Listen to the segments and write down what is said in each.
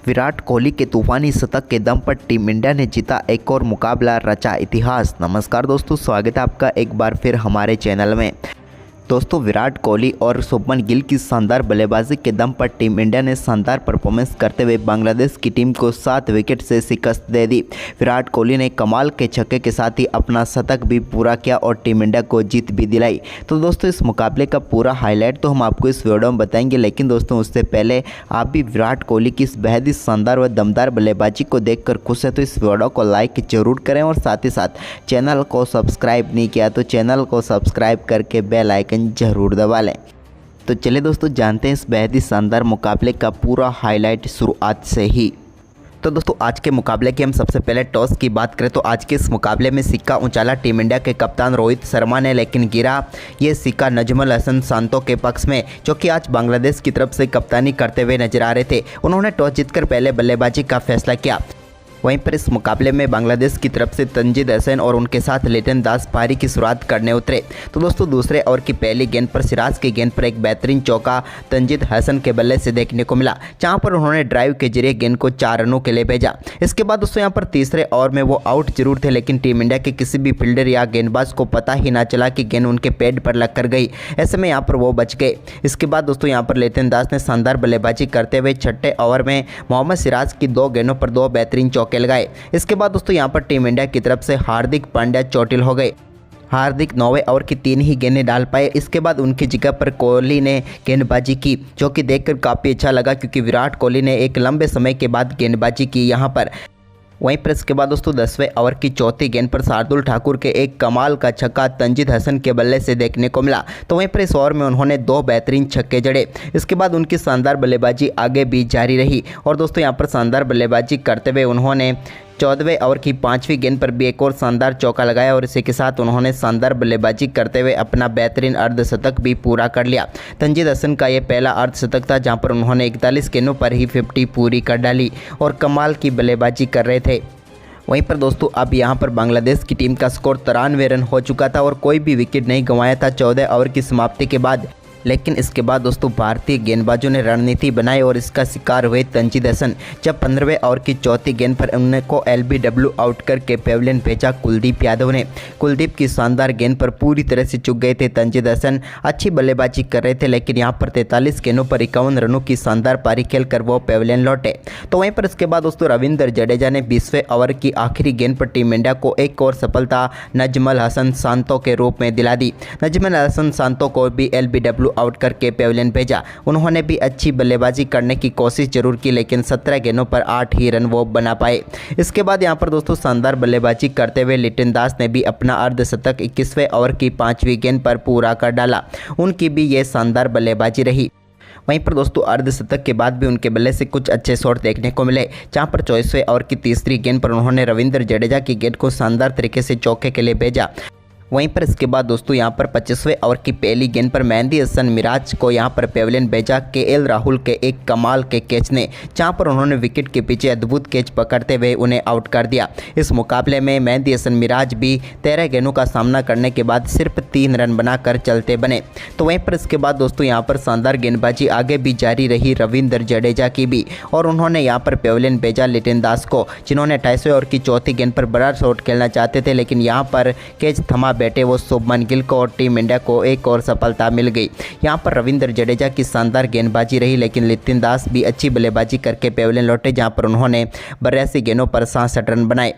विराट कोहली के तूफानी शतक के दम पर टीम इंडिया ने जीता एक और मुकाबला, रचा इतिहास। नमस्कार दोस्तों, स्वागत है आपका एक बार फिर हमारे चैनल में। दोस्तों, विराट कोहली और शुभमन गिल की शानदार बल्लेबाजी के दम पर टीम इंडिया ने शानदार परफॉर्मेंस करते हुए बांग्लादेश की टीम को 7 विकेट से शिकस्त दे दी। विराट कोहली ने कमाल के छक्के के साथ ही अपना शतक भी पूरा किया और टीम इंडिया को जीत भी दिलाई। तो दोस्तों, इस मुकाबले का पूरा हाईलाइट तो हम आपको इस वीडियो में बताएंगे, लेकिन दोस्तों उससे पहले आप भी विराट कोहली की इस बेहद ही शानदार व दमदार बल्लेबाजी को देखकर खुश है तो इस वीडियो को लाइक जरूर करें और साथ ही साथ चैनल को सब्सक्राइब नहीं किया तो चैनल को सब्सक्राइब करके बेल आइकन जरूर दबा लें। तो चलिए दोस्तों, जानते हैं इस बेहद ही शानदार मुकाबले का पूरा हाईलाइट शुरुआत से ही। तो दोस्तों, आज के मुकाबले की हम सबसे पहले टॉस की बात करें तो आज के इस मुकाबले में सिक्का उछाला टीम इंडिया के कप्तान रोहित शर्मा ने, लेकिन गिरा ये सिक्का नजमुल हसन शांतो के पक्ष में, जो कि आज बांग्लादेश की तरफ से कप्तानी करते हुए नजर आ रहे थे। उन्होंने टॉस जीतकर पहले बल्लेबाजी का फैसला किया। वहीं पर इस मुकाबले में बांग्लादेश की तरफ से तंजीद हसन और उनके साथ लिटन दास पारी की शुरुआत करने उतरे। तो दोस्तों, दूसरे ओवर की पहली गेंद पर सिराज की गेंद पर एक बेहतरीन चौका तंजीद हसन के बल्ले से देखने को मिला, जहां पर उन्होंने ड्राइव के जरिए गेंद को 4 रनों के लिए भेजा। इसके बाद दोस्तों यहां पर तीसरे ओवर में वो आउट जरूर थे, लेकिन टीम इंडिया के किसी भी फील्डर या गेंदबाज को पता ही ना चला कि गेंद उनके पैड पर लग कर गई। ऐसे में यहाँ पर वो बच गए। इसके बाद दोस्तों यहाँ पर लिटन दास ने शानदार बल्लेबाजी करते हुए छठे ओवर में मोहम्मद सिराज की 2 गेंदों पर 2 बेहतरीन चौके लगाए। इसके बाद दोस्तों यहाँ पर टीम इंडिया की तरफ से हार्दिक पांड्या चोटिल हो गए। हार्दिक 9वें ओवर की 3 ही गेंदें डाल पाए। इसके बाद उनकी जगह पर कोहली ने गेंदबाजी की, जो कि देखकर काफ़ी अच्छा लगा, क्योंकि विराट कोहली ने एक लंबे समय के बाद गेंदबाजी की यहाँ पर। वहीं पर इसके बाद दोस्तों 10वें ओवर की चौथी गेंद पर शार्दुल ठाकुर के एक कमाल का छक्का तंजीद हसन के बल्ले से देखने को मिला। तो वहीं पर इस ओवर में उन्होंने 2 बेहतरीन छक्के जड़े। इसके बाद उनकी शानदार बल्लेबाजी आगे भी जारी रही और दोस्तों यहाँ पर शानदार बल्लेबाजी करते हुए उन्होंने 14वें ओवर की 5वीं गेंद पर भी एक और शानदार चौका लगाया और इसी के साथ उन्होंने शानदार बल्लेबाजी करते हुए अपना बेहतरीन अर्धशतक भी पूरा कर लिया। तंजीद हसन का यह पहला अर्धशतक था, जहां पर उन्होंने 41 गेंदों पर ही 50 पूरी कर डाली और कमाल की बल्लेबाजी कर रहे थे। वहीं पर दोस्तों अब यहां पर बांग्लादेश की टीम का स्कोर 93 रन हो चुका था और कोई भी विकेट नहीं गंवाया था 14 ओवर की समाप्ति के बाद। लेकिन इसके बाद दोस्तों भारतीय गेंदबाजों ने रणनीति बनाई और इसका शिकार हुए तंजीद हसन, जब 15वें ओवर की चौथी गेंद पर उनको LBW आउट करके पेविलियन भेजा कुलदीप यादव ने। कुलदीप की शानदार गेंद पर पूरी तरह से चूक गए थे तंजीद हसन। अच्छी बल्लेबाजी कर रहे थे, लेकिन यहाँ पर 43 गेंदों पर 51 रनों की शानदार पारी खेलकर वो पेविलियन लौटे। तो वहीं पर इसके बाद दोस्तों रविंद्र जडेजा ने 20वें ओवर की आखिरी गेंद पर टीम इंडिया को एक और सफलता नजमुल हसन शांतो के रूप में दिला दी। नजमुल हसन शांतो को भी LBW आउट करके पेविलियन भेजा। उन्होंने भी अच्छी बल्लेबाजी करने की कोशिश जरूर की, लेकिन 17 गेंदों पर 8 ही रन वो बना पाए। इसके बाद यहां पर दोस्तों शानदार बल्लेबाजी करते हुए लिटन दास ने भी अपना अर्धशतक 21वें ओवर की 5वीं गेंद पर पूरा कर डाला। उनकी भी ये शानदार बल्लेबाजी रही। वहीं पर दोस्तों अर्धशतक के बाद भी उनके बल्ले से कुछ अच्छे शॉट देखने को मिले, जहां पर 24वें ओवर की तीसरी गेंद पर उन्होंने रविंद्र जडेजा की गेंद को शानदार तरीके से चौके के लिए भेजा। वहीं पर इसके बाद दोस्तों यहां पर 25वें ओवर की पहली गेंद पर मेहंदी हसन मिराज को यहां पर पेविलियन भेजा KL राहुल के एक कमाल के कैच ने, जहां पर उन्होंने विकेट के पीछे अद्भुत कैच पकड़ते हुए उन्हें आउट कर दिया। इस मुकाबले में मेहंदी हसन मिराज भी 13 गेंदों का सामना करने के बाद सिर्फ 3 रन बनाकर चलते बने। तो वहीं पर इसके बाद दोस्तों यहां पर शानदार गेंदबाजी आगे भी जारी रही रविंद्र जडेजा की भी, और उन्होंने यहां पर पेविलियन भेजा लिटन दास को, जिन्होंने 28वें ओवर की चौथी गेंद पर बड़ा शॉट खेलना चाहते थे, लेकिन यहां पर कैच थमा बैठे वो शुभमन गिल को और टीम इंडिया को एक और सफलता मिल गई। यहां पर रविंद्र जडेजा की शानदार गेंदबाजी रही, लेकिन लिटन दास भी अच्छी बल्लेबाजी करके पेविलियन लौटे, जहां पर उन्होंने 82 गेंदों पर 67 रन बनाए।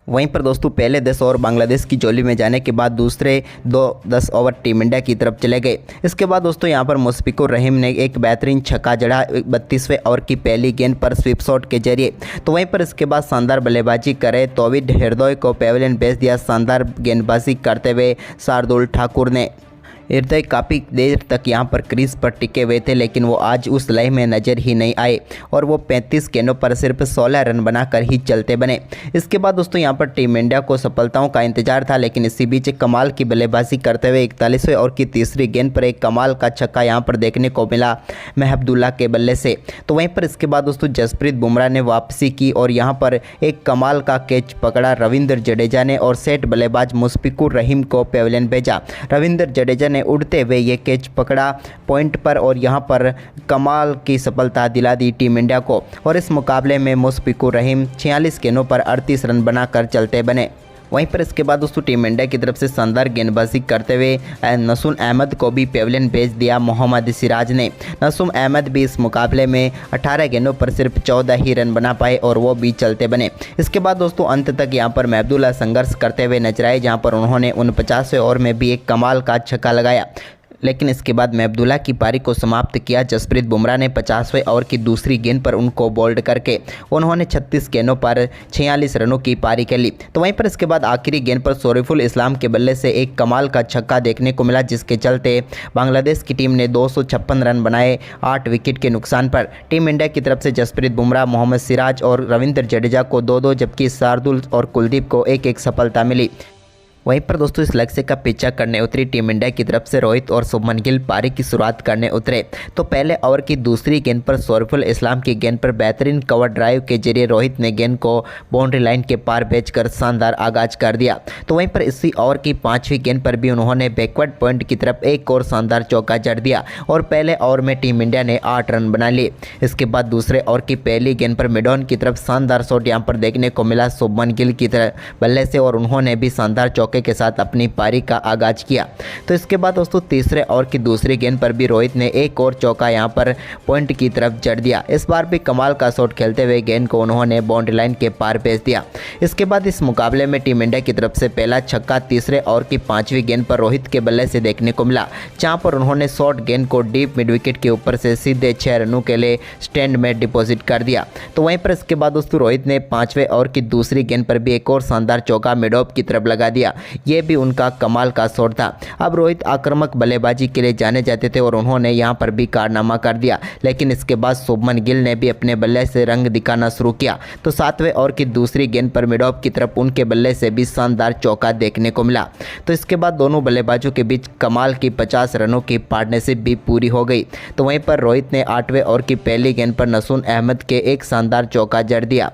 वहीं पर दोस्तों पहले 10 ओवर बांग्लादेश की झोली में जाने के बाद दूसरे 10 ओवर टीम इंडिया की तरफ चले गए। इसके बाद दोस्तों यहां पर मुशफिकुर रहीम ने एक बेहतरीन छक्का जड़ा 32वें ओवर की पहली गेंद पर स्वीप शॉट के जरिए। तो वहीं पर इसके बाद शानदार बल्लेबाजी करे तौहीद हृदय को पेविलियन भेज दिया। शानदार गेंदबाजी करते हुए शार्दुल ठाकुर ने। हृदय काफ़ी देर तक यहां पर क्रीज पर टिके हुए थे, लेकिन वो आज उस लय में नज़र ही नहीं आए और वो 35 गेंदों पर सिर्फ 16 रन बनाकर ही चलते बने। इसके बाद दोस्तों यहां पर टीम इंडिया को सफलताओं का इंतजार था, लेकिन इसी बीच कमाल की बल्लेबाजी करते हुए 41वें ओवर की तीसरी गेंद पर एक कमाल का छक्का यहां पर देखने को मिला महबुल्लाह के बल्ले से। तो वहीं पर इसके बाद दोस्तों जसप्रीत बुमराह ने वापसी की और यहाँ पर एक कमाल का कैच पकड़ा रविंद्र जडेजा ने और सेट बल्लेबाज मुशफिकुर रहीम को पेविलियन भेजा। रविंद्र जडेजा ने उड़ते हुए ये कैच पकड़ा पॉइंट पर और यहाँ पर कमाल की सफलता दिला दी टीम इंडिया को। और इस मुकाबले में मुशफिकुर रहीम 46 गेंदों पर 38 रन बनाकर चलते बने। वहीं पर इसके बाद दोस्तों टीम इंडिया की तरफ से शानदार गेंदबाजी करते हुए नसून अहमद को भी पेविलियन भेज दिया मोहम्मद सिराज ने। नसून अहमद भी इस मुकाबले में 18 गेंदों पर सिर्फ 14 ही रन बना पाए और वो भी चलते बने। इसके बाद दोस्तों अंत तक यहां पर महमूदुल्लाह संघर्ष करते हुए नजर आए, जहां पर उन्होंने 49वें ओवर में भी एक कमाल का छक्का लगाया। लेकिन इसके बाद महमूदुल्लाह की पारी को समाप्त किया। जसप्रीत बुमराह ने 50वें ओवर की दूसरी गेंद पर उनको बोल्ड करके उन्होंने 36 गेंदों पर 46 रनों की पारी खेली। तो वहीं पर इसके बाद आखिरी गेंद पर शरीफुल इस्लाम के बल्ले से एक कमाल का छक्का देखने को मिला, जिसके चलते बांग्लादेश की टीम ने 256 रन बनाए 8 विकेट के नुकसान पर। टीम इंडिया की तरफ से जसप्रीत बुमराह, मोहम्मद सिराज और रविंद्र जडेजा को 2-2 जबकि शार्दुल और कुलदीप को 1-1 सफलता मिली। वहीं पर दोस्तों इस लक्ष्य का पीछा करने उतरी टीम इंडिया की तरफ से रोहित और शुभमन गिल पारी की शुरुआत करने उतरे। तो पहले ओवर की दूसरी गेंद पर शरीफुल इस्लाम की गेंद पर बेहतरीन कवर ड्राइव के जरिए रोहित ने गेंद को बाउंड्री लाइन के पार भेजकर शानदार आगाज कर दिया। तो वहीं पर इसी ओवर की 5वीं गेंद पर भी उन्होंने बैकवर्ड पॉइंट की तरफ एक और शानदार चौका जड़ दिया और पहले ओवर में टीम इंडिया ने 8 रन बना लिए। इसके बाद दूसरे ओवर की पहली गेंद पर मिडॉन की तरफ शानदार शॉट यहाँ पर देखने को मिला शुभमन गिल की तरफ बल्ले से और उन्होंने भी शानदार चौके के साथ अपनी पारी का आगाज किया। तो इसके बाद दोस्तों तीसरे ओवर की दूसरी गेंद पर भी रोहित ने एक और चौका यहां पर पॉइंट की तरफ जड़ दिया। इस बार भी कमाल का शॉट खेलते हुए गेंद को उन्होंने बाउंड्री लाइन के पार भेज दिया। इसके बाद इस मुकाबले में टीम इंडिया की तरफ से पहला छक्का तीसरे ओवर की 5वीं गेंद पर रोहित के बल्ले से देखने को मिला, जहां पर उन्होंने शॉर्ट गेंद को डीप मिड विकेट के ऊपर से सीधे 6 रनों के लिए स्टैंड में डिपॉजिट कर दिया। तो वहीं पर इसके बाद दोस्तों रोहित ने 5वें ओवर की दूसरी गेंद पर भी एक और शानदार चौका मिड ऑफ की तरफ लगा दिया। ये भी उनका कमाल का शॉट था। अब रोहित आक्रामक बल्लेबाजी के लिए जाने जाते थे और उन्होंने यहां पर भी कारनामा कर दिया। लेकिन इसके बाद शुभमन गिल ने भी अपने बल्ले से रंग दिखाना शुरू किया। तो 7वें ओवर की दूसरी गेंद पर मिड ऑफ की तरफ उनके बल्ले से भी शानदार चौका देखने को मिला। तो इसके बाद दोनों बल्लेबाजों के बीच कमाल की 50 रनों की पार्टनरशिप भी पूरी हो गई। तो वहीं पर रोहित ने 8वें ओवर की पहली गेंद पर नसून अहमद के एक शानदार चौका जड़ दिया।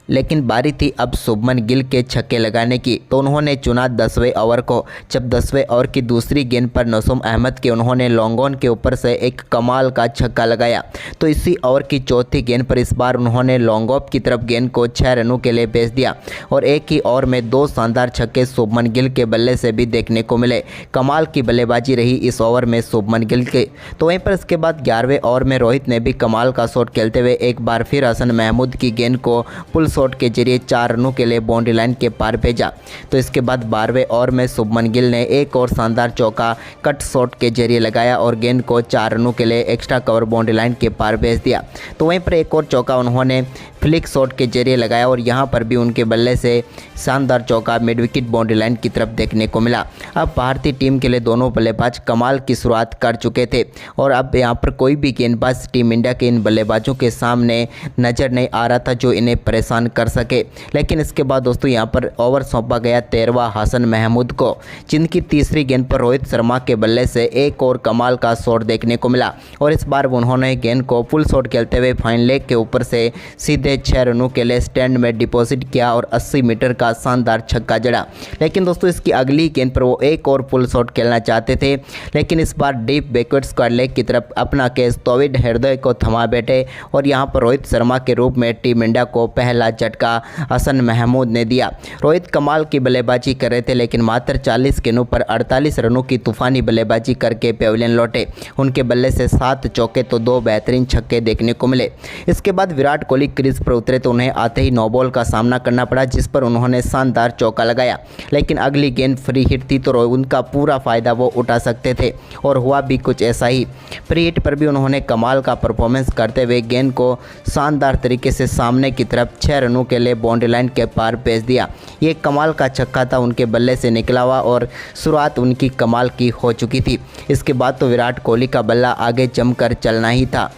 लेकिन बारी थी अब शुभमन गिल के छक्के लगाने की। तो उन्होंने चुना 10वें ओवर को, जब 10वें ओवर की दूसरी गेंद पर नसून अहमद के उन्होंने लॉन्ग ऑन के ऊपर से एक कमाल का छक्का लगाया। तो इसी ओवर की चौथी गेंद पर इस बार उन्होंने लॉन्ग ऑफ की तरफ गेंद को 6 रनों के लिए भेज दिया और एक ही ओवर में 2 शानदार छक्के शुभमन गिल के बल्ले से भी देखने को मिले। कमाल की बल्लेबाजी रही इस ओवर में शुभमन गिल के। तो वहीं पर इसके बाद 11वें ओवर में रोहित ने भी कमाल का शॉट खेलते हुए एक बार फिर हसन महमूद की गेंद को पुल शॉट के जरिए 4 रनों के लिए बाउंड्री लाइन के पार भेजा। तो इसके बाद 12वें ओवर में शुभमन गिल ने एक और शानदार चौका कट शॉट के जरिए लगाया और गेंद को 4 रनों के लिए एक्स्ट्रा कवर बाउंड्री लाइन के पार भेज दिया। तो वहीं पर एक और चौका उन्होंने फ्लिक शॉट के जरिए लगाया और यहां पर भी उनके बल्ले से शानदार चौका मिड विकेट बाउंड्री लाइन की तरफ देखने को मिला। अब भारतीय टीम के लिए दोनों बल्लेबाज कमाल की शुरुआत कर चुके थे और अब यहां पर कोई भी गेंदबाज टीम इंडिया के इन बल्लेबाजों के सामने नज़र नहीं आ रहा था जो इन्हें परेशान कर सके। लेकिन इसके बाद दोस्तों यहां पर ओवर सौंपा गया 13वां हसन महमूद को, जिनकी तीसरी गेंद पर रोहित शर्मा के बल्ले से एक और कमाल का शॉट देखने को मिला और इस बार उन्होंने गेंद को फुल शॉट खेलते हुए फाइन लेग के ऊपर से सीधे 6 रनों के लिए स्टैंड में डिपॉजिट किया और 80 मीटर का शानदार छक्का जड़ा। लेकिन दोस्तों इसकी अगली गेंद पर वो एक और फुल शॉट खेलना चाहते थे, लेकिन इस बार डीप बैकवर्ड स्क्वायर लेग की तरफ अपना केस तौहीद हृदय को थमा बैठे और यहां पर रोहित शर्मा के रूप में टीम इंडिया को पहला झटका हसन महमूद ने दिया। रोहित कमाल की बल्लेबाजी कर रहे थे, लेकिन मात्र 40 गेंदों पर 48 रनों की तूफानी बल्लेबाजी करके पेविलियन लौटे। उनके बल्ले से 7 चौके तो 2 बेहतरीन छक्के देखने को मिले। इसके बाद विराट कोहली क्रीज पर उतरे तो उन्हें आते ही 9 बॉल का सामना करना पड़ा, जिस पर उन्होंने शानदार चौका लगाया। लेकिन अगली गेंद फ्री हिट थी तो उनका पूरा फ़ायदा वो उठा सकते थे और हुआ भी कुछ ऐसा ही। फ्री हिट पर भी उन्होंने कमाल का परफॉर्मेंस करते हुए गेंद को शानदार तरीके से सामने की तरफ 6 रनों के लिए बाउंड्री लाइन के पार भेज दिया। ये कमाल का छक्का था, उनके बल्ले से निकला हुआ और शुरुआत उनकी कमाल की हो चुकी थी। इसके बाद तो विराट कोहली का बल्ला आगे जमकर चलना ही था।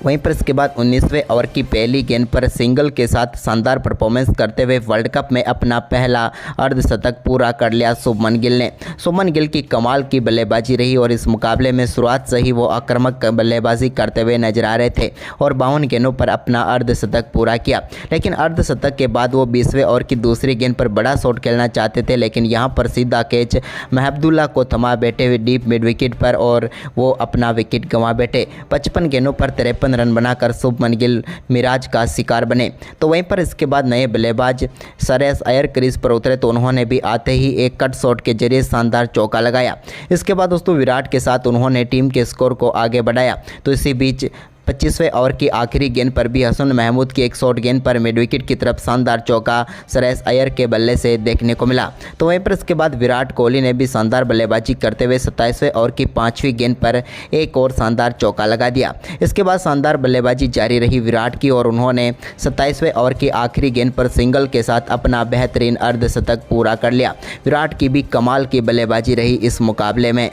वहीं पर इसके बाद 19वें ओवर की पहली गेंद पर सिंगल के साथ शानदार परफॉर्मेंस करते हुए वर्ल्ड कप में अपना पहला अर्धशतक पूरा कर लिया शुभमन गिल ने। शुभमन गिल की कमाल की बल्लेबाजी रही और इस मुकाबले में शुरुआत से ही वो आक्रामक बल्लेबाजी करते हुए नजर आ रहे थे और 52 गेंदों पर अपना अर्धशतक पूरा किया। लेकिन अर्धशतक के बाद वो 20वें ओवर की दूसरी गेंद पर बड़ा शॉट खेलना चाहते थे, लेकिन यहाँ पर सीधा कैच महबूबुल्लाह को थमा बैठे हुए डीप मिड विकेट पर और वो अपना विकेट गंवा बैठे। 55 गेंदों पर 53 रन बनाकर शुभमन गिल मिराज का शिकार बने। तो वहीं पर इसके बाद नए बल्लेबाज श्रेयस अय्यर क्रीज पर उतरे तो उन्होंने भी आते ही एक कट शॉट के जरिए शानदार चौका लगाया। इसके बाद दोस्तों विराट के साथ उन्होंने टीम के स्कोर को आगे बढ़ाया। तो इसी बीच 25वें ओवर की आखिरी गेंद पर भी हसन महमूद की एक शॉर्ट गेंद पर मिड विकेट की तरफ शानदार चौका श्रेयस अय्यर के बल्ले से देखने को मिला। तो वहीं पर इसके बाद विराट कोहली ने भी शानदार बल्लेबाजी करते हुए 27वें ओवर की 5वीं गेंद पर एक और शानदार चौका लगा दिया। इसके बाद शानदार बल्लेबाजी जारी रही विराट की और उन्होंने 27वें ओवर की आखिरी गेंद पर सिंगल के साथ अपना बेहतरीन अर्धशतक पूरा कर लिया। विराट की भी कमाल की बल्लेबाजी रही इस मुकाबले में।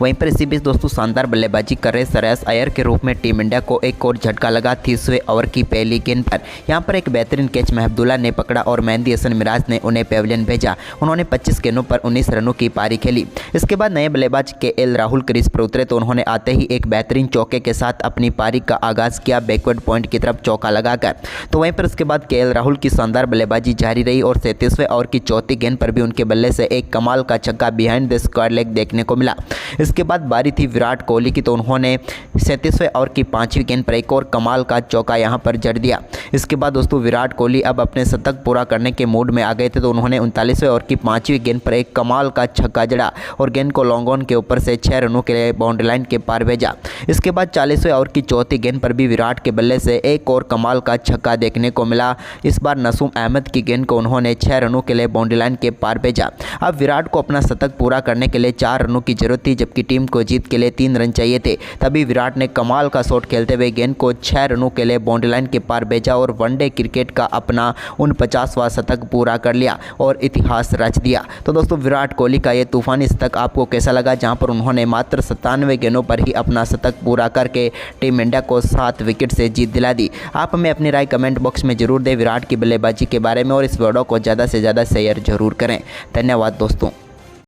वहीं पर इसी बीच दोस्तों शानदार बल्लेबाजी कर रहे श्रेयस अय्यर के रूप में टीम इंडिया को एक और झटका लगा 30वें ओवर की पहली गेंद पर। यहां पर एक बेहतरीन कैच महबूबुल्लाह ने पकड़ा और मेहंदी हसन मिराज ने उन्हें पेविलियन भेजा। उन्होंने 25 गेंदों पर 19 रनों की पारी खेली। इसके बाद नए बल्लेबाज केएल राहुल क्रीज पर उतरे तो उन्होंने आते ही एक बेहतरीन चौके के साथ अपनी पारी का आगाज़ किया बैकवर्ड पॉइंट की तरफ चौका लगाकर। तो वहीं पर इसके बाद केएल राहुल की शानदार बल्लेबाजी जारी रही और 37वें ओवर की चौथी गेंद पर भी उनके बल्ले से एक कमाल का छक्का बिहाइंड द स्क्वायर लेग देखने को मिला। इसके बाद बारी थी विराट कोहली की तो उन्होंने 37वें ओवर की 5वीं गेंद पर एक और कमाल का चौका यहां पर जड़ दिया। इसके बाद दोस्तों विराट कोहली अब अपने शतक पूरा करने के मूड में आ गए थे तो उन्होंने 39वें ओवर की 5वीं गेंद पर एक कमाल का छक्का जड़ा और गेंद को लॉन्ग ऑन के ऊपर से 6 रनों के लिए बाउंड्री लाइन के पार भेजा। इसके बाद 40वें ओवर की चौथी गेंद पर भी विराट के बल्ले से एक और कमाल का छक्का देखने को मिला। इस बार नसूम अहमद की गेंद को उन्होंने 6 रनों के लिए बाउंड्री लाइन के पार भेजा। अब विराट को अपना शतक पूरा करने के लिए 4 रनों की जरूरत थी, जबकि टीम को जीत के लिए 3 रन चाहिए थे। तभी विराट ने कमाल का शॉट खेलते हुए गेंद को 6 रनों के लिए बाउंड्री लाइन के पार भेजा और वनडे क्रिकेट का अपना 49वां शतक पूरा कर लिया और इतिहास रच दिया। तो दोस्तों विराट कोहली का ये तूफानी शतक आपको कैसा लगा, जहां पर उन्होंने मात्र 97 गेंदों पर ही अपना शतक पूरा करके टीम इंडिया को 7 विकेट से जीत दिला दी। आप हमें अपनी राय कमेंट बॉक्स में जरूर दें विराट की बल्लेबाजी के बारे में और इस वीडियो को ज़्यादा से ज़्यादा शेयर जरूर करें। धन्यवाद दोस्तों।